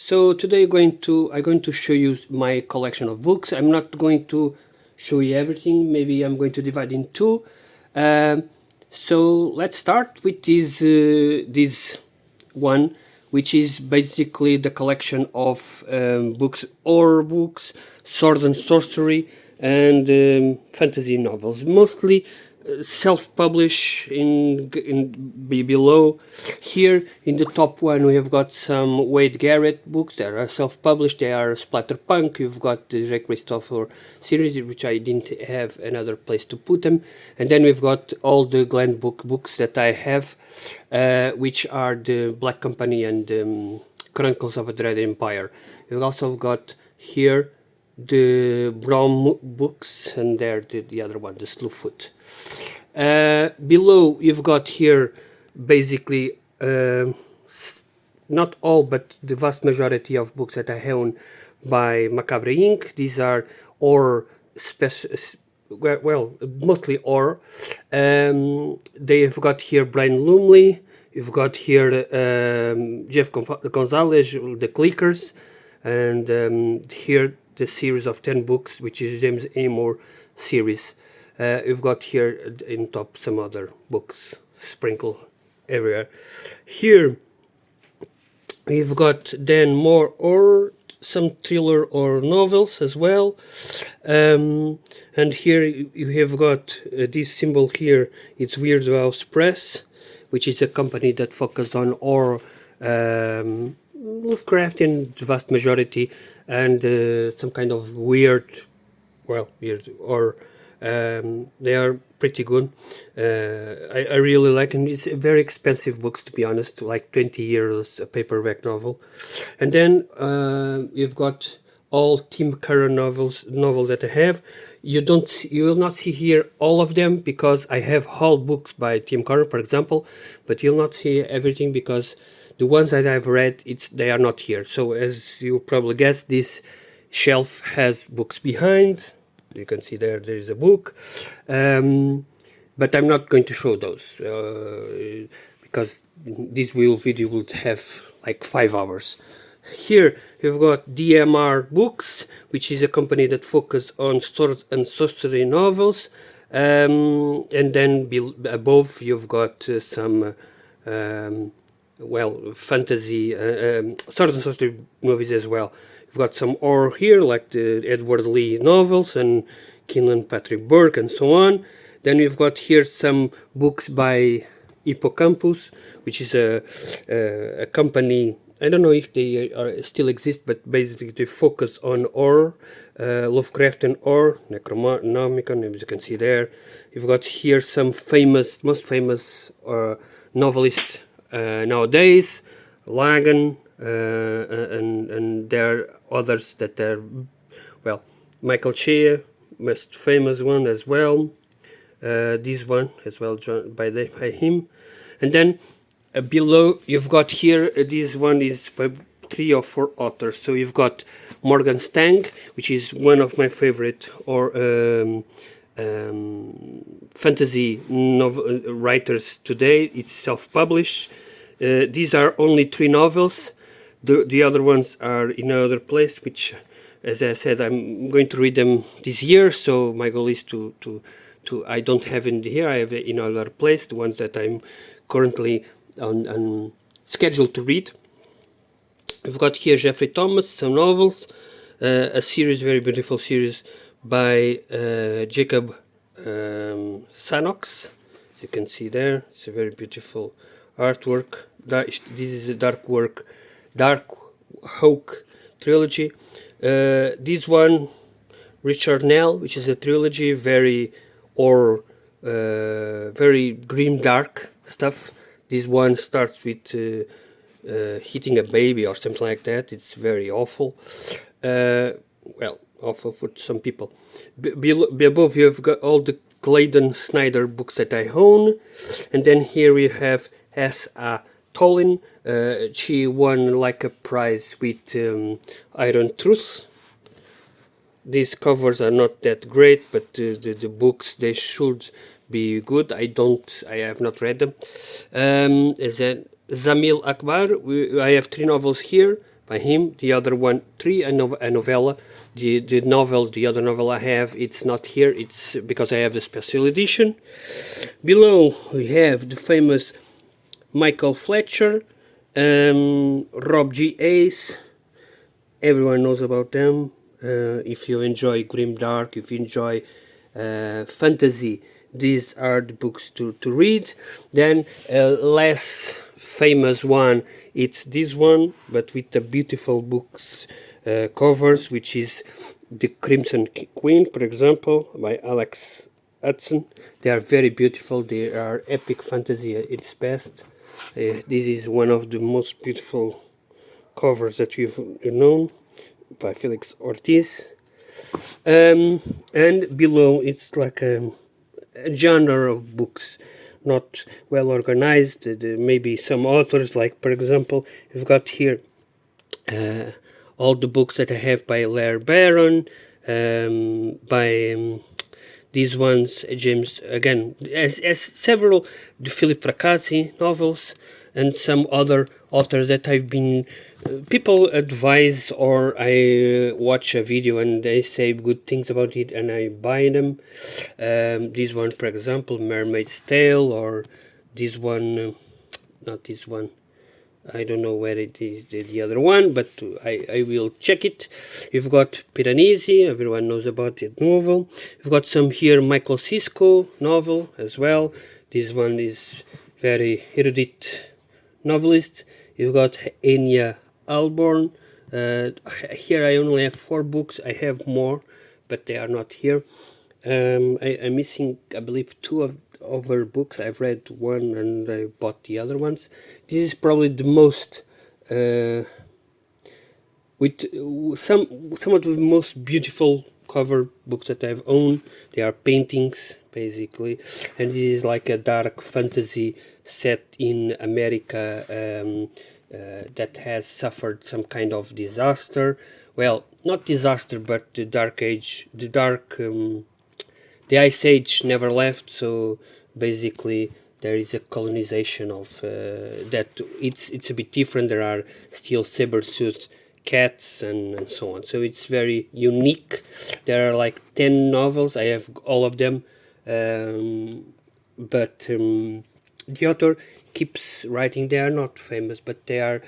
So today I'm going to show you my collection of books. I'm not going to show you everything. Maybe I'm going to divide in two. Um, so let's start with this one, which is basically the collection of books, horror books, sword and sorcery, and fantasy novels, mostly self-publish below. Here in the top one we have got some Wade Garrett books that are self-published. They are splatterpunk. You've got the Jake Christopher series, which I didn't have another place to put them, and then we've got all the Glenn books that I have, which are the Black Company and Chronicles of a Dread Empire. You've also got here the Brom books, and there the other one, the Slewfoot. Below you've got here basically not all but the vast majority of books that I own by Macabre Inc. These are or mostly or they have got here Brian Lumley. You've got here Jeff Gonzalez, the Clickers, and here the series of 10 books, which is James Amor series. You've got here in top some other books sprinkle everywhere. Here we've got then more or some thriller or novels as well, and here you have got this symbol here. It's Weird House Press, which is a company that focuses on horror, Lovecraftian, the vast majority, and some kind of weird or they are pretty good. I really like them. It's very expensive books, to be honest, like 20 euros a paperback novel. And then you've got all Tim Curran novel that I have. You will not see here all of them because I have whole books by Tim Curran, for example, but you'll not see everything because the ones that I've read, they are not here. So as you probably guess, this shelf has books behind. You can see there is a book, but I'm not going to show those because this video will have like 5 hours. Here you've got DMR Books, which is a company that focuses on sword and sorcery novels, and then above you've got some fantasy sword and sorcery movies as well. You've got some horror here, like the Edward Lee novels and Kinlan Patrick Burke and so on. Then we've got here some books by Hippocampus, which is a company. I don't know if they still exist, but basically they focus on horror, Lovecraftian horror, Necronomicon, as you can see there. You've got here some most famous novelists nowadays, Lagan, and there are others that are, Michael Shea, most famous one as well. This one as well, by him. And then below you've got here, this one is by 3 or 4 authors. So you've got Morgan Stang, which is one of my favorite fantasy writers today. It's self-published. These are only 3 novels. The other ones are in another place, which, as I said, I'm going to read them this year. So my goal is to I don't have in here. I have in another place the ones that I'm currently on scheduled to read. We've got here Jeffrey Thomas, some novels, a series, very beautiful series by Jacob Sanox. As you can see there, it's a very beautiful artwork. This is a Dark Oak trilogy. This one, Richard Nell, which is a trilogy, very grim, dark stuff. This one starts with hitting a baby or something like that. It's very awful. Awful for some people. Above you've got all the Clayton Snyder books that I own, and then here we have S.A. Tollin. She won like a prize with Iron Truth. These covers are not that great, but the books, they should be good. I have not read them. Zamil Akbar, I have 3 novels here by him. The other one, 3, a novella. The other novel I have, it's not here. It's because I have the special edition. Below we have the famous Michael Fletcher, Rob G. Ace. Everyone knows about them. If you enjoy grimdark, if you enjoy fantasy, these are the books to read. Then less famous one, it's this one, but with the beautiful books covers, which is The Crimson Queen, for example, by Alex Hudson. They are very beautiful. They are epic fantasy at its best. This is one of the most beautiful covers that you've known, by Felix Ortiz. And below it's like a genre of books, not well organized. Maybe some authors, like for example, you've got here all the books that I have by Lair Barron, by these ones, James, again, as several the Philip Fracassi novels, and some other authors that I've been people advise, or I watch a video and they say good things about it and I buy them. This one, for example, Mermaid's Tale, or this one, not this one, I don't know where it is, the other one, but I will check it. You've got Piranesi, everyone knows about that novel. You've got some here, Michael Sisko novel as well. This one is very erudite novelist. You've got Enya Alborn. Here I only have 4 books. I have more, but they are not here. I'm missing, I believe, 2 of her books. I've read one and I bought the other ones. This is probably the most with some of the most beautiful cover books that I've owned. They are paintings basically, and this is like a dark fantasy set in America that has suffered some kind of disaster. Well, not disaster, but the dark age, the Ice Age never left, so basically there is a colonization of that. It's a bit different. There are still saber-toothed cats and so on. So it's very unique. There are like 10 novels. I have all of them, but the author keeps writing. They are not famous, but they are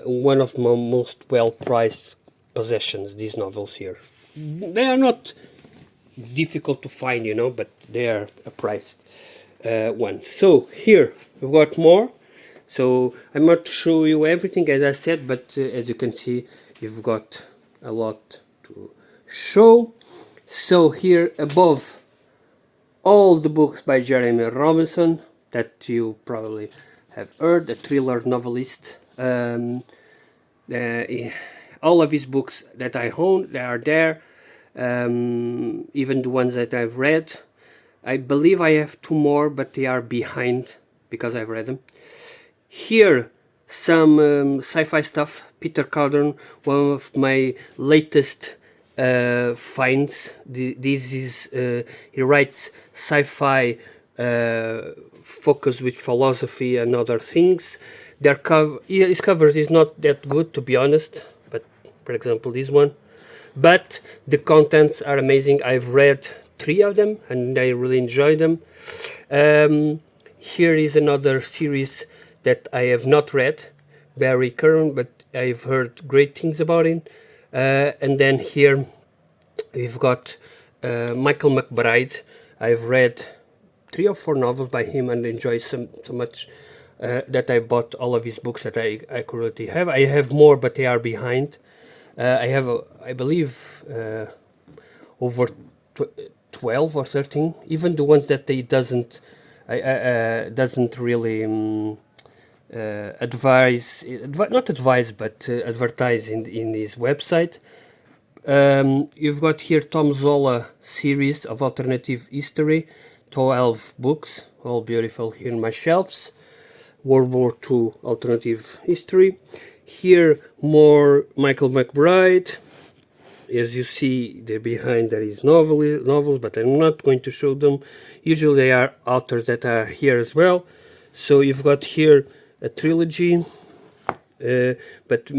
one of my most well-priced possessions. These novels here, they are not difficult to find, but they are priced ones. So here we've got more. So I'm not to show you everything, as I said, but as you can see, you've got a lot to show. So here above, all the books by Jeremy Robinson that you probably have heard, a thriller novelist. All of his books that I own, they are there. Even the ones that I've read. I believe I have 2 more, but they are behind because I've read them. Here, some sci-fi stuff. Peter Cowdern, one of my latest finds. This is he writes sci-fi focus with philosophy and other things. His covers is not that good, to be honest. But for example, this one. But the contents are amazing. I've read 3 of them and I really enjoy them. Here is another series that I have not read, Barry Curran, but I've heard great things about it. And then here we've got Michael McBride. I've read 3 or 4 novels by him and enjoy so much that I bought all of his books that I currently have. I have more, but they are behind. I have, I believe, over 12 or 13. Even the ones that they doesn't really advise, not advise, but advertise in his website. You've got here Tom Zola series of alternative history, 12 books, all beautiful here in my shelves. World War II alternative history. Here more Michael McBride. As you see, they're behind there is novels, but I'm not going to show them. Usually they are authors that are here as well. So you've got here a trilogy, but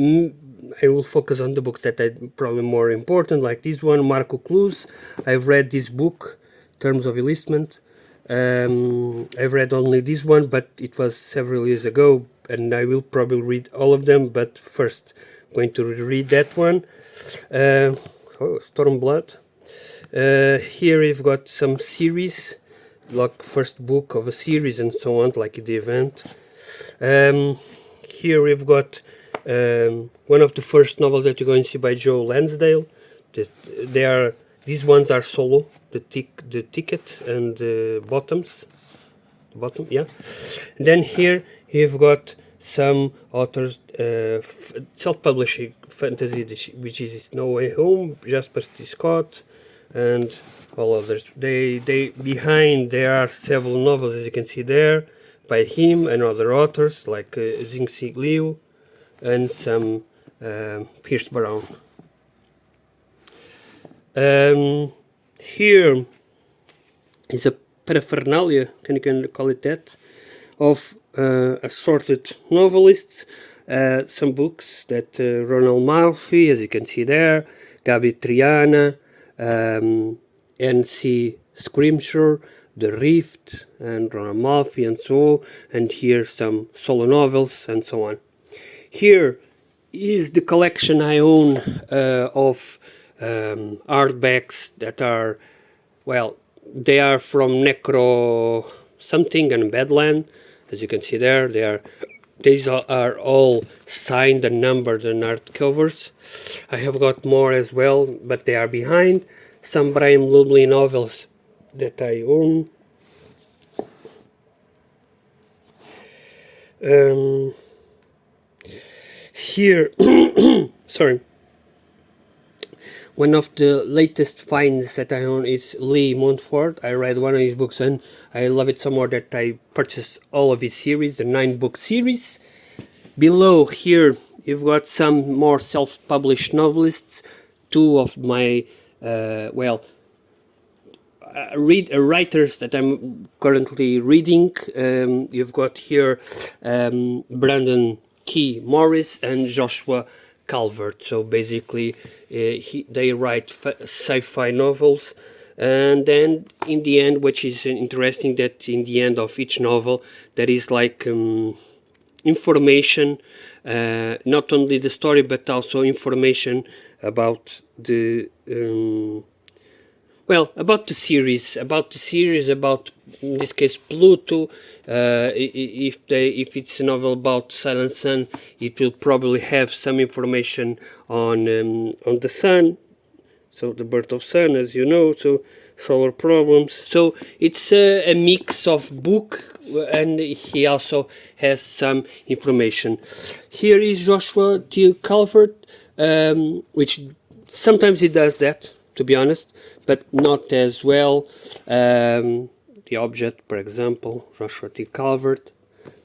I will focus on the books that are probably more important, like this one, Marco Clues. I've read this book, Terms of Enlistment. I've read only this one, but it was several years ago, and I will probably read all of them. But first, I'm going to read that one. Stormblood. Here we've got some series, like first book of a series and so on, like the event. Here we've got one of the first novels that you're going to see by Joe Lansdale. These ones are solo, the ticket and the bottom, yeah. And then here you've got some authors, self-publishing fantasy, which is No Way Home, Jasper T. Scott, and all others. They behind there are several novels, as you can see there, by him and other authors like Xingxi Liu and some Pierce Brown. Here is a paraphernalia, can you call it that, of assorted novelists. Some books that Ronald Murphy, as you can see there, Gabi Triana, N.C. Scrimshaw, The Rift, and Ronald Murphy, and so on. And here some solo novels and so on. Here is the collection I own of hardbacks that are, well, they are from Necro something and Badland, as you can see there. These are all signed and numbered and art covers. I have got more as well, but they are behind. Some Brian Lumley novels that I own. Here, sorry. One of the latest finds that I own is Lee Montfort. I read one of his books and I love it so much that I purchased all of his series, the 9-book series. Below here, you've got some more self-published novelists. Two of my, writers that I'm currently reading. You've got here Brandon Key Morris and Joshua Calvert. So basically they write sci-fi novels, and then in the end, which is interesting, that in the end of each novel there is like information, not only the story but also information about the about the series, about, in this case, Pluto. If it's a novel about Silent Sun, it will probably have some information on the sun, so the birth of sun, as you know, so solar problems. So it's a mix of book, and he also has some information. Here is Joshua T. Calvert, which sometimes he does that, to be honest, but not as well. The Object, for example, Joshua T. Calvert.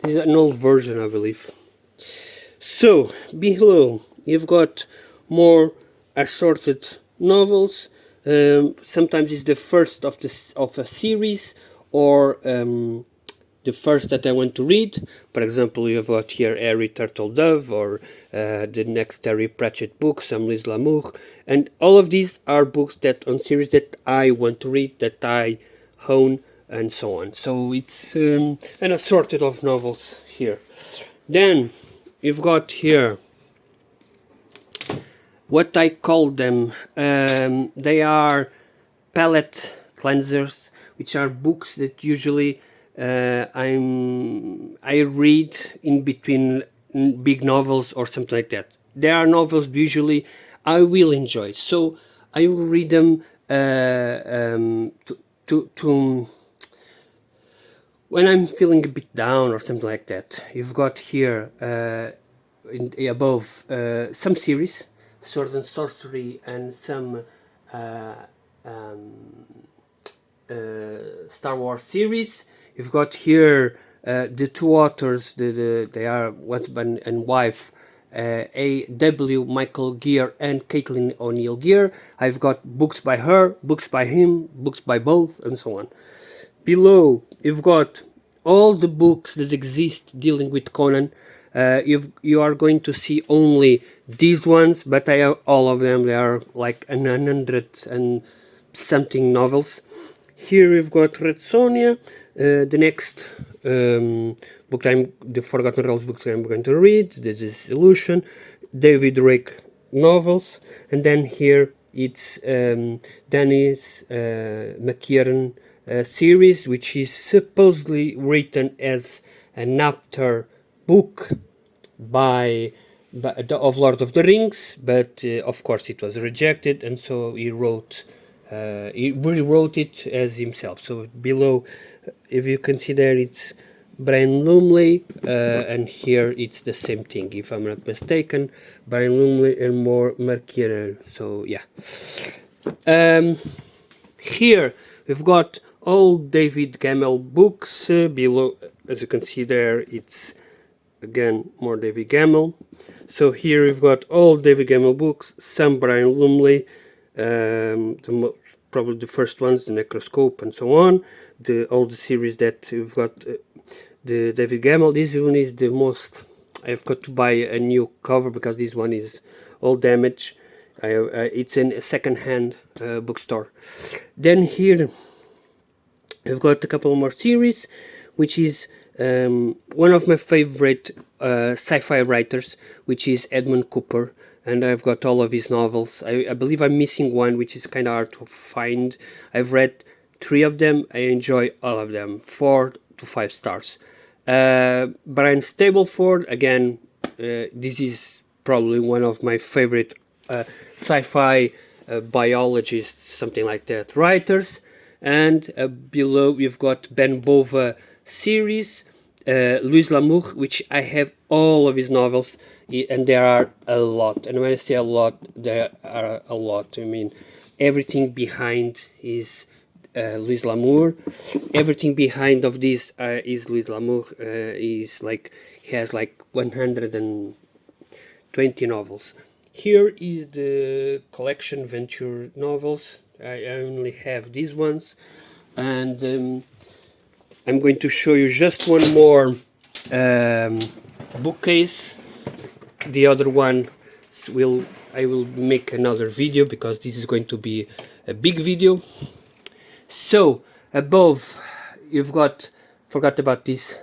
This is an old version, I believe. So, below, you've got more assorted novels. Sometimes it's the first of a series, or the first that I want to read. For example, you've got here Harry Turtle Dove, or the next Terry Pratchett book, some Liz Lamour, and all of these are books that on series that I want to read, that I own, and so on. So it's an assorted of novels here. Then you've got here what I call them. They are palette cleansers, which are books that usually I read in between big novels or something like that. There are novels usually I will enjoy, so I will read them to when I'm feeling a bit down or something like that. You've got here above some series, Sword and Sorcery, and some Star Wars series. You've got here the two authors, they are husband and wife, A.W. Michael Gear and Caitlin O'Neill Gear. I've got books by her, books by him, books by both, and so on. Below, you've got all the books that exist dealing with Conan. you are going to see only these ones, but I have all of them. They are like 100 and something novels. Here we've got Red Sonja, the next book the Forgotten Realms books I'm going to read, The Dissolution, David Rake novels, and then here it's Dennis McKiernan series, which is supposedly written as an after book by of Lord of the Rings, but of course it was rejected, and so he rewrote it as himself. So below, if you consider it's Brian Lumley, and here it's the same thing, if I'm not mistaken, Brian Lumley and more Markier. So yeah, here we've got all David Gemmell books. Below, as you can see there, it's again more David Gemmell. So here we've got all David Gemmell books, some Brian Lumley, probably the first ones, the Necroscope and so on, all the series that we've got, the David Gemmell. This one is the most, I've got to buy a new cover because this one is all damaged. It's in a second-hand bookstore. Then here we've got a couple more series, which is one of my favorite sci-fi writers, which is Edmund Cooper, and I've got all of his novels. I believe I'm missing one, which is kind of hard to find. I've read 3 of them. I enjoy all of them, 4 to 5 stars. Brian Stableford, again, this is probably one of my favorite sci-fi biologists, something like that, writers. And below we've got Ben Bova series, Louis L'Amour, which I have all of his novels, and there are a lot. And when I say a lot, there are a lot. I mean, everything behind is Louis L'Amour. Everything behind of this is Louis L'Amour. He has like 120 novels. Here is the collection Venture novels. I only have these ones, and I'm going to show you just one more bookcase. The other one I will make another video because this is going to be a big video. So above you've got, forgot about this,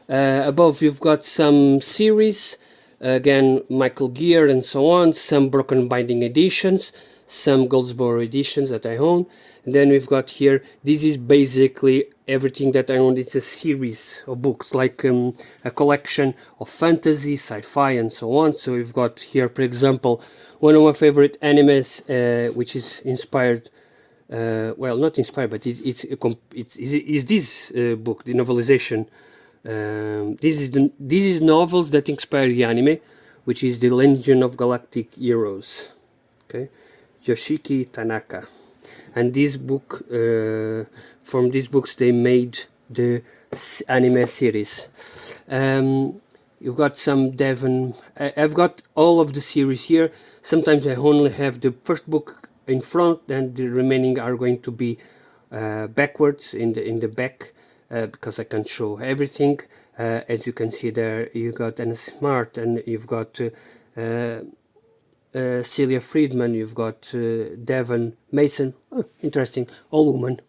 above you've got some series, again Michael Gear and so on, some broken binding editions, some Goldsboro editions that I own, and then we've got here, this is basically everything that I own. It's a series of books, like a collection of fantasy, sci-fi and so on. So we've got here, for example, one of my favorite animes, which is inspired, well, not inspired, but it's this book, the novelization. This is novels that inspire the anime, which is the Legion of Galactic Heroes. Okay, Yoshiki Tanaka, and this book, from these books they made the anime series. You've got some Devon. I've got all of the series here. Sometimes I only have the first book in front, and the remaining are going to be backwards in the back, because I can't show everything. As you can see there, you got Anna Smart, and you've got Celia Friedman, you've got Devon Mason. Oh, interesting, all woman.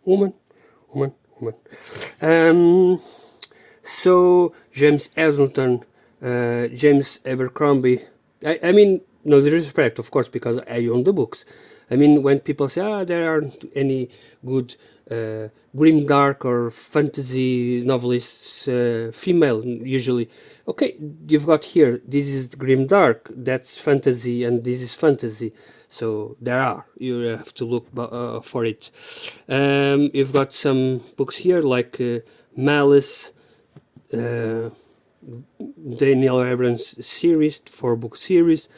So James Hazelton, James Abercrombie. I mean, no disrespect, of course, because I own the books. I mean, when people say, there aren't any good grim dark or fantasy novelists, female usually. Okay, you've got here, this is grim dark, that's fantasy, and this is fantasy. So there are, you have to look for it. You've got some books here like Malice, Daniel Abrams series, 4-book series.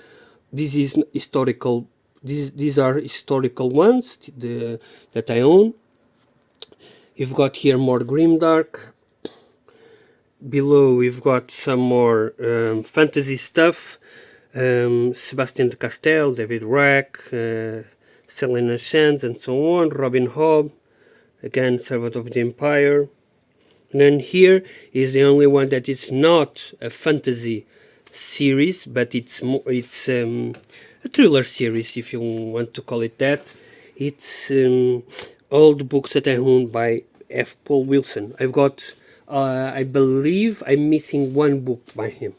This is historical. These are historical ones that I own. You've got here more grimdark. Below we've got some more fantasy stuff. Sebastian de Castell, David Rack, Selena Sands, and so on. Robin Hobb, again Servant of the Empire. And then here is the only one that is not a fantasy series, but it's a thriller series, if you want to call it that. It's all the books that I own by F. Paul Wilson. I've got, I believe I'm missing one book by him,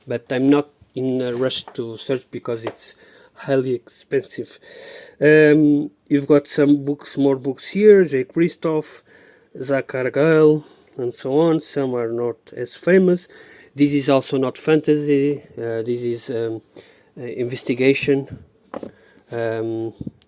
but I'm not in a rush to search because it's highly expensive. You've got some books, more books here, J. Christoph, Zach Argyle, and so on. Some are not as famous. This is also not fantasy. This is investigation.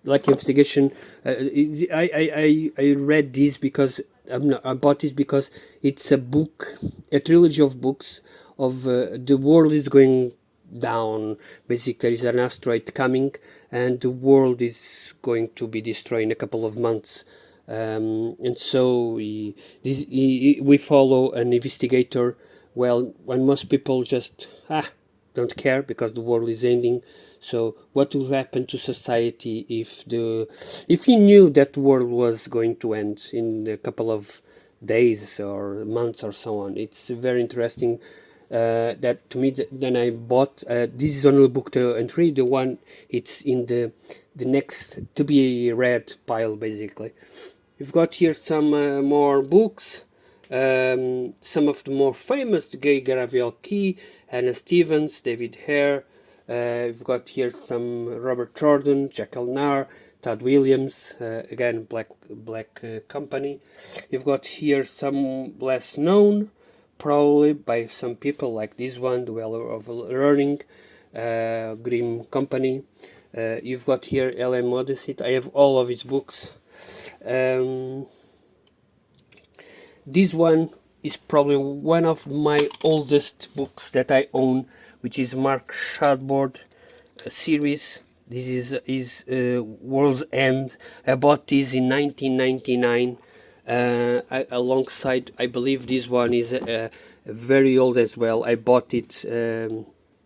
Like investigation. I read this because I bought this because it's a book, a trilogy of books of the world is going down. Basically, there is an asteroid coming, and the world is going to be destroyed in a couple of months. And so we follow an investigator. Well, when most people just don't care because the world is ending. So what will happen to society if he knew that the world was going to end in a couple of days or months or so on? It's very interesting. That to me, then I bought. This is only book 2 and 3. The one it's in the next to be read pile, basically. We've got here some more books. Some of the more famous: Gay Gabriel Key, Hannah Stevens, David Hare. We've got here some Robert Jordan, Jack Elnar, Todd Williams, again Black Company. You've got here some less known, probably by some people, like this one, The Well of Learning, Grimm Company. You've got here L.M. Modesty. I have all of his books. This one is probably one of my oldest books that I own, which is Mark Shadboard series. This is his World's End. I bought this in 1999 alongside, I believe this one is very old as well. I bought it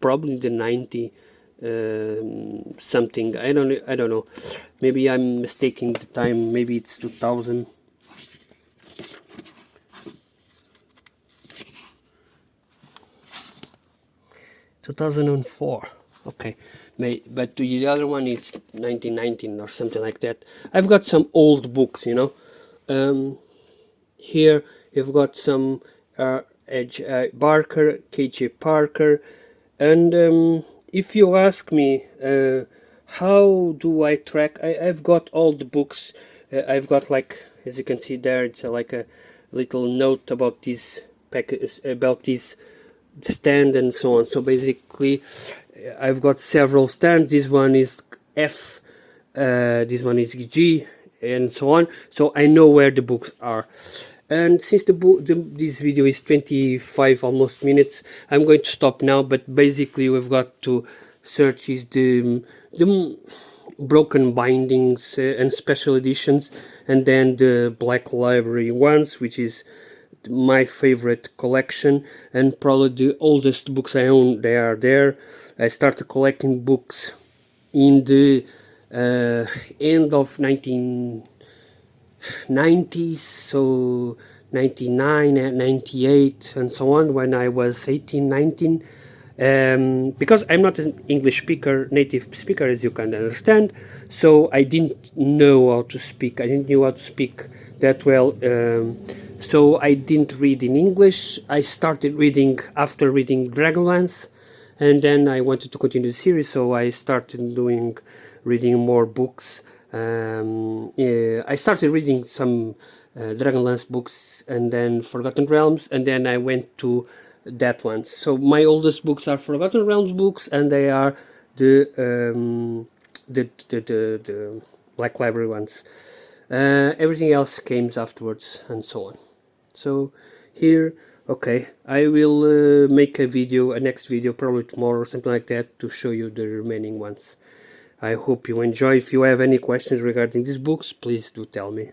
probably in the 90 something. I don't know. Maybe I'm mistaking the time. Maybe it's 2000. 2004. Okay, but the other one is 1919 or something like that. I've got some old books, here you've got some H.I. Barker, K.J. Parker, and if you ask me how do I track, I've got all the books. I've got, like, as you can see there, it's like a little note about this package, about this stand and so on. So basically I've got several stands. This one is F, this one is G, and so on, so I know where the books are. And since this video is 25 almost minutes, I'm going to stop now. But basically we've got to search is the broken bindings and special editions, and then the Black Library ones, which is my favorite collection and probably the oldest books I own. They are there. I started collecting books in the end of 1990s, so 99 and 98 and so on, when I was 18, 19. Because I'm not an English native speaker, as you can understand, so I didn't know how to speak. I didn't know how to speak that well. So I didn't read in English. I started reading after reading Dragonlance, and then I wanted to continue the series, so I started reading more books. I started reading some Dragonlance books, and then Forgotten Realms, and then I went to that one. So my oldest books are Forgotten Realms books, and they are the Black Library ones. Everything else came afterwards, and so on. So here, okay, I will make a next video, probably tomorrow or something like that, to show you the remaining ones. I hope you enjoy. If you have any questions regarding these books, please do tell me.